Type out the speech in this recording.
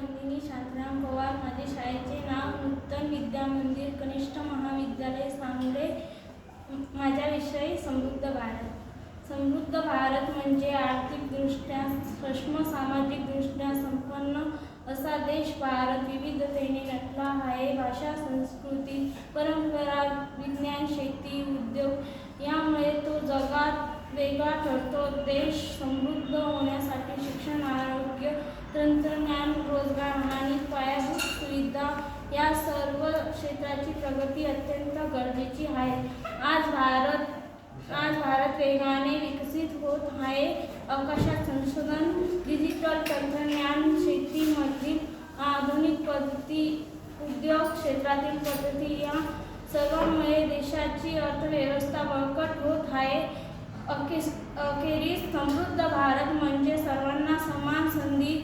नंदिनी शांताराम पवार. माझे शाळेचे नाव नूतन विद्या मंदिर कनिष्ठ महाविद्यालय सांगली. माझा विषय समृद्ध भारत. समृद्ध भारत म्हणजे आर्थिकदृष्ट्या सक्षम, सामाजिकदृष्ट्या संपन्न असा देश. भारत विविधतेने नटला आहे. भाषा, संस्कृती, परंपरा, विज्ञान, शेती, उद्योग यामुळे तो जगात वेगळा ठरतो. देश समृद्ध होण्यासाठी शिक्षण, आरोग्य, तंत्रज्ञान, रोजगार आणि पायाभूत सुविधा या सर्व क्षेत्राची प्रगती अत्यंत गरजेची आहे. आज भारत वेगाने विकसित होत आहे. अवकाशात संशोधन, डिजिटल तंत्रज्ञान, शेतीमधील आधुनिक पद्धती, उद्योग क्षेत्रातील पद्धती या सर्वांमुळे देशाची अर्थव्यवस्था बळकट होत आहे. अखेरीस समृद्ध भारत म्हणजे सर्वांना समान संधी,